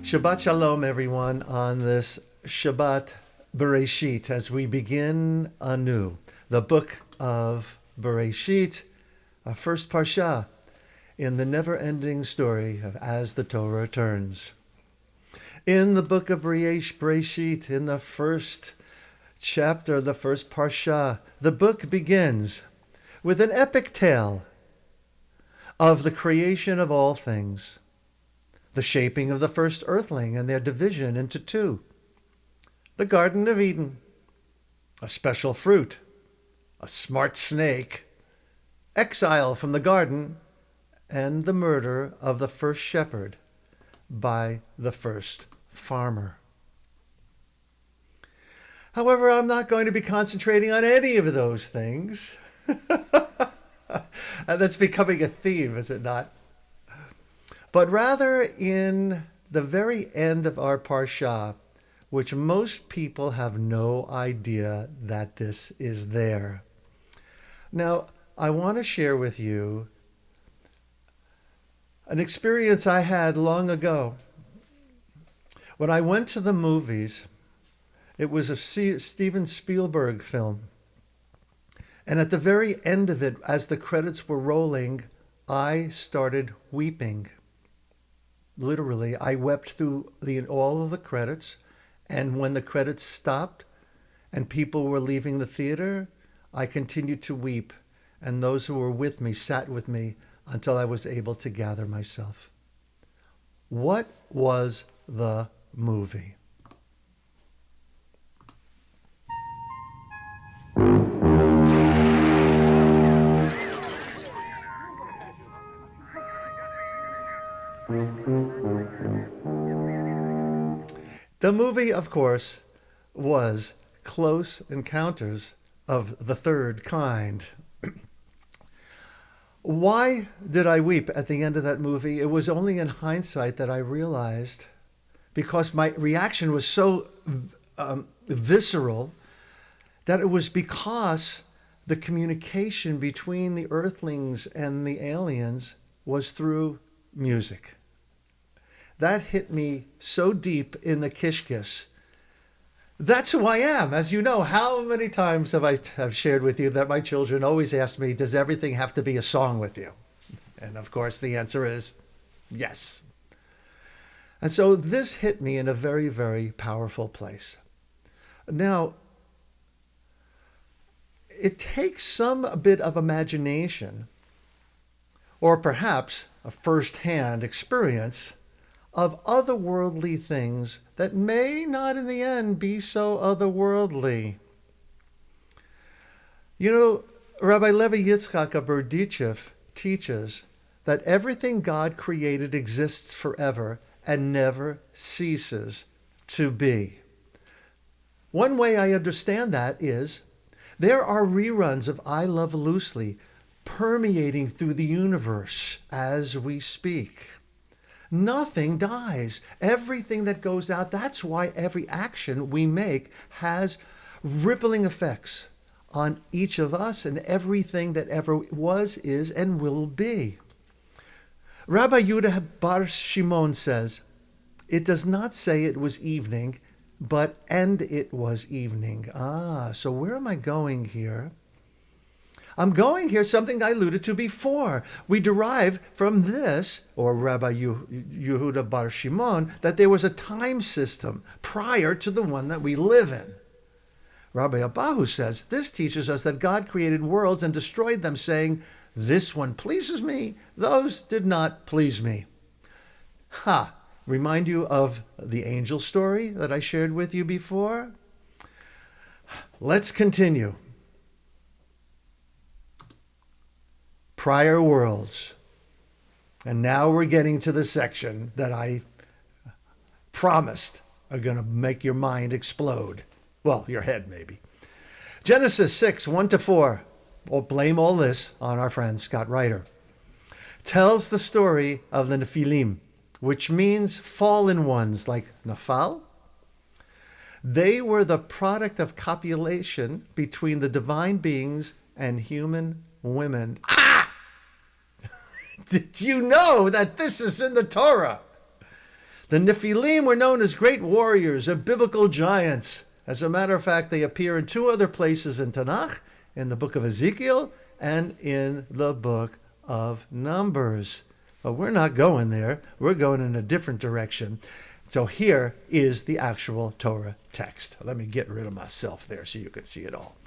Shabbat Shalom, everyone, on this Shabbat Bereshit, as we begin anew the book of Bereshit, our first parsha in the never-ending story of as the Torah returns. In the book of Bereshit, in the first chapter, the first parsha, the book begins with an epic tale of the creation of all things, the shaping of the first earthling and their division into two, the Garden of Eden, a special fruit, a smart snake, exile from the garden, and the murder of the first shepherd by the first farmer. However, I'm not going to be concentrating on any of those things. And that's becoming a theme, is it not? But rather in the very end of our parsha, which most people have no idea that this is there. Now, I want to share with you an experience I had long ago. When I went to the movies, it was a Steven Spielberg film. And at the very end of it, as the credits were rolling, I started weeping. Literally, I wept through all of the credits, and when the credits stopped and people were leaving the theater, I continued to weep, and those who were with me sat with me until I was able to gather myself. What was the movie? The movie, of course, was Close Encounters of the Third Kind. Why did I weep at the end of that movie? It was only in hindsight that I realized, because my reaction was so visceral, that it was because the communication between the earthlings and the aliens was through music. That hit me so deep in the kishkis. That's who I am. As you know, how many times have I shared with you that my children always ask me, does everything have to be a song with you? And of course, the answer is yes. And so this hit me in a very, very powerful place. Now, it takes some bit of imagination, or perhaps a first-hand experience of otherworldly things that may not in the end be so otherworldly. You know, Rabbi Levi Yitzchak of Berdichev teaches that everything God created exists forever and never ceases to be. One way I understand that is there are reruns of I Love Loosely permeating through the universe as we speak. Nothing dies. Everything that goes out, that's why every action we make has rippling effects on each of us and everything that ever was, is, and will be. Rabbi Yehuda Bar Shimon says, it does not say it was evening, but and it was evening. So where am I going here? I'm going here something I alluded to before. We derive from this, or Rabbi Yehuda Bar Shimon, that there was a time system prior to the one that we live in. Rabbi Abahu says, this teaches us that God created worlds and destroyed them, saying, this one pleases me, those did not please me. Remind you of the angel story that I shared with you before? Let's continue. Prior worlds. And now we're getting to the section that I promised are going to make your mind explode. Well, your head maybe. Genesis 6, 1-4. We'll blame all this on our friend Scott Ryder. Tells the story of the Nephilim, which means fallen ones, like Nafal. They were the product of copulation between the divine beings and human women. Did you know that this is in the Torah? The Nephilim were known as great warriors and biblical giants. As a matter of fact, they appear in two other places in Tanakh, in the book of Ezekiel and in the book of Numbers. But we're not going there. We're going in a different direction. So here is the actual Torah text. Let me get rid of myself there so you can see it all.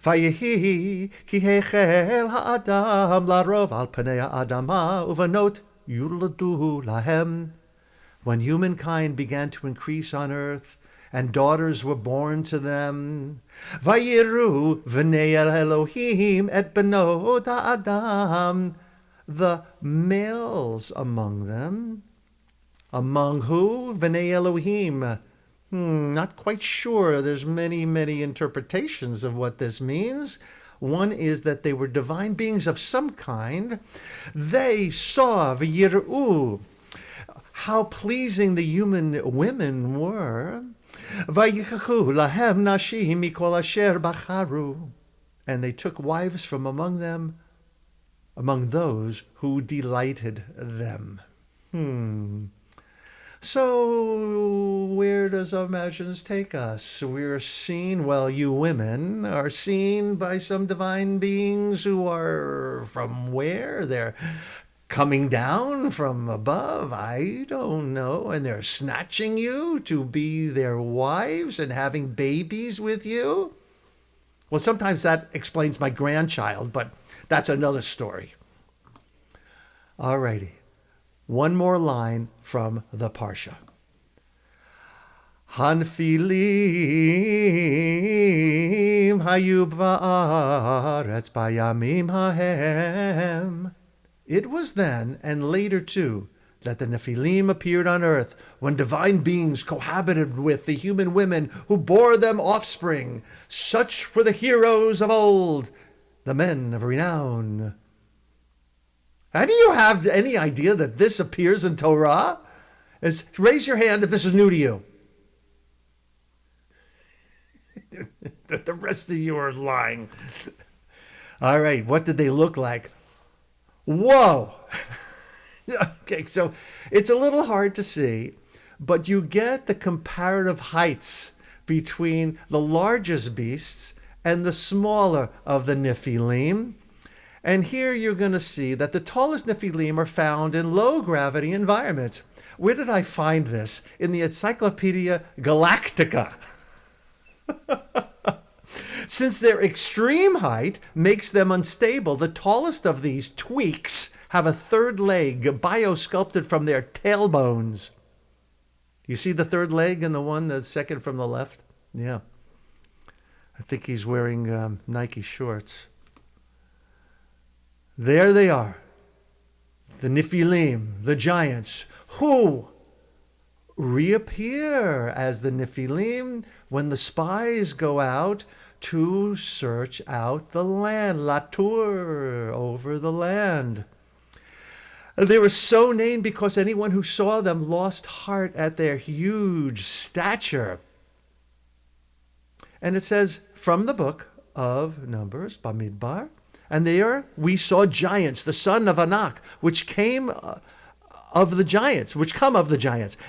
Vayehi ki hechel ha'adam larov al panei ha'adama uvanot yuladu lahem. When humankind began to increase on earth, and daughters were born to them, Vayiru v'nei Elohim et benot ha'adam, the males among them. Among who? V'nei Elohim. Not quite sure. There's many interpretations of what this means. One is that they were divine beings of some kind. They saw v'yir'u how pleasing the human women were. Vayichachu lahem nashim mikol asher bacharu. And they took wives from among them, among those who delighted them. So where does our imagines take us? We're seen, well, you women are seen by some divine beings who are from where? They're coming down from above, I don't know, and they're snatching you to be their wives and having babies with you? Well, sometimes that explains my grandchild, but that's another story. Alrighty, one more line from the Parsha. Hanfilim hayu ba'aretz bayamim hahem. It was then, and later too, that the Nephilim appeared on earth, when divine beings cohabited with the human women who bore them offspring. Such were the heroes of old, the men of renown. How do you have any idea that this appears in Torah? Raise your hand if this is new to you. The rest of you are lying. All right, what did they look like? Whoa! Okay, so it's a little hard to see, but you get the comparative heights between the largest beasts and the smaller of the Nephilim. And here you're going to see that the tallest Nephilim are found in low gravity environments. Where did I find this? In the Encyclopedia Galactica. Since their extreme height makes them unstable, the tallest of these tweaks have a third leg biosculpted from their tailbones. You see the third leg and the second from the left? Yeah. I think he's wearing Nike shorts. There they are. The Nephilim, the giants, who reappear as the Nephilim when the spies go out to search out the land, Latur, over the land. They were so named because anyone who saw them lost heart at their huge stature. And it says from the book of Numbers, Bamidbar, and there we saw giants, the son of Anak, which come of the giants,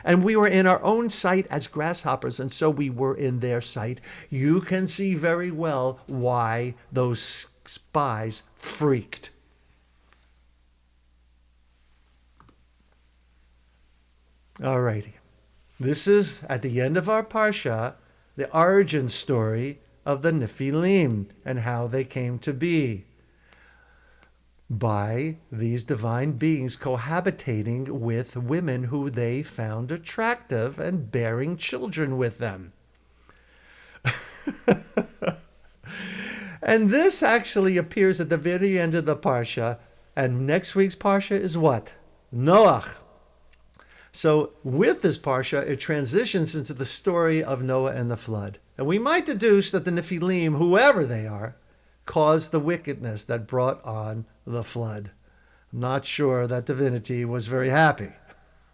and we were in our own sight as grasshoppers, and so we were in their sight. You can see very well why those spies freaked. Alrighty, this is at the end of our Parsha, the origin story of the Nephilim and how they came to be. By these divine beings cohabitating with women who they found attractive and bearing children with them. And this actually appears at the very end of the Parsha, and next week's Parsha is what? Noach. So with this Parsha, it transitions into the story of Noah and the flood. And we might deduce that the Nephilim, whoever they are, caused the wickedness that brought on the flood. I'm not sure that divinity was very happy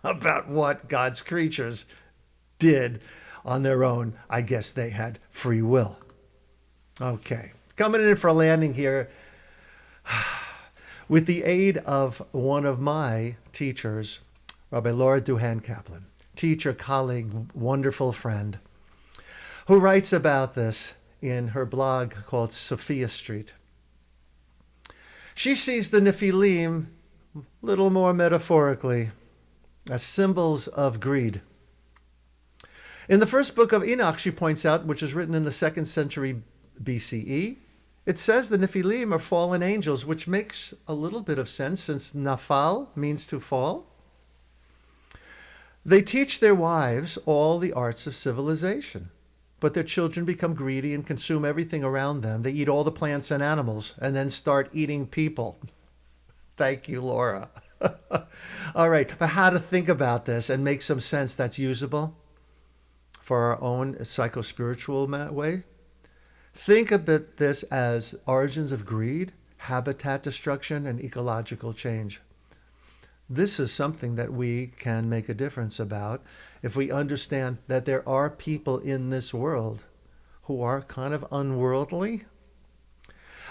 about what God's creatures did on their own. I guess they had free will. Okay, coming in for a landing here with the aid of one of my teachers, Rabbi Laura Duhan Kaplan. teacher, colleague, wonderful friend, who writes about this in her blog called Sophia Street. She sees the Nephilim, a little more metaphorically, as symbols of greed. In the first book of Enoch, she points out, which is written in the 2nd century BCE, it says the Nephilim are fallen angels, which makes a little bit of sense since nafal means to fall. They teach their wives all the arts of civilization, but their children become greedy and consume everything around them. They eat all the plants and animals and then start eating people. Thank you, Laura. All right, but how to think about this and make some sense that's usable for our own psycho-spiritual way? Think about this as origins of greed, habitat destruction, and ecological change. This is something that we can make a difference about if we understand that there are people in this world who are kind of unworldly.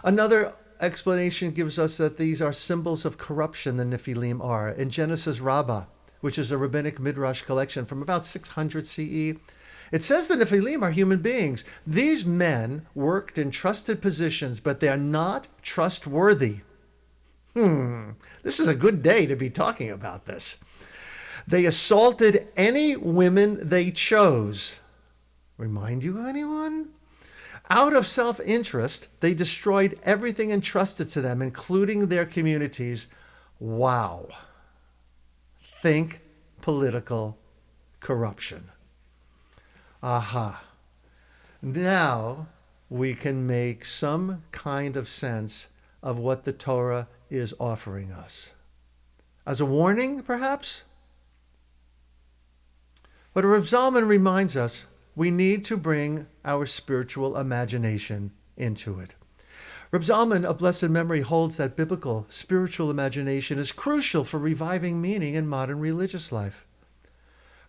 Another explanation gives us that these are symbols of corruption, the Nephilim are. In Genesis Rabbah, which is a rabbinic midrash collection from about 600 CE, it says the Nephilim are human beings. These men worked in trusted positions, but they're not trustworthy. This is a good day to be talking about this. They assaulted any women they chose. Remind you of anyone? Out of self-interest, they destroyed everything entrusted to them, including their communities. Wow. Think political corruption. Aha. Now we can make some kind of sense of what the Torah is offering us. As a warning, perhaps? But Reb Zalman reminds us we need to bring our spiritual imagination into it. Reb Zalman of blessed memory holds that biblical spiritual imagination is crucial for reviving meaning in modern religious life.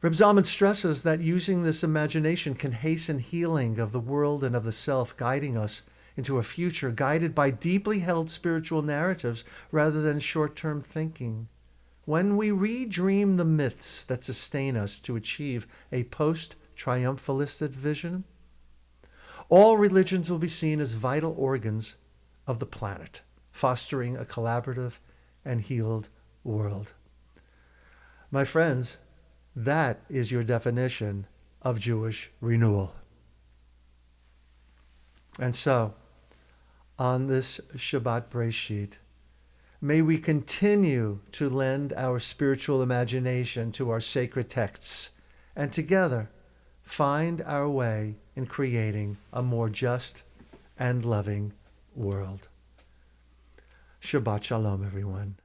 Reb Zalman stresses that using this imagination can hasten healing of the world and of the self, guiding us into a future guided by deeply held spiritual narratives rather than short-term thinking. When we redream the myths that sustain us to achieve a post-triumphalist vision, all religions will be seen as vital organs of the planet, fostering a collaborative and healed world. My friends, that is your definition of Jewish renewal. And so, on this Shabbat Bereshit, may we continue to lend our spiritual imagination to our sacred texts and together find our way in creating a more just and loving world. Shabbat Shalom, everyone.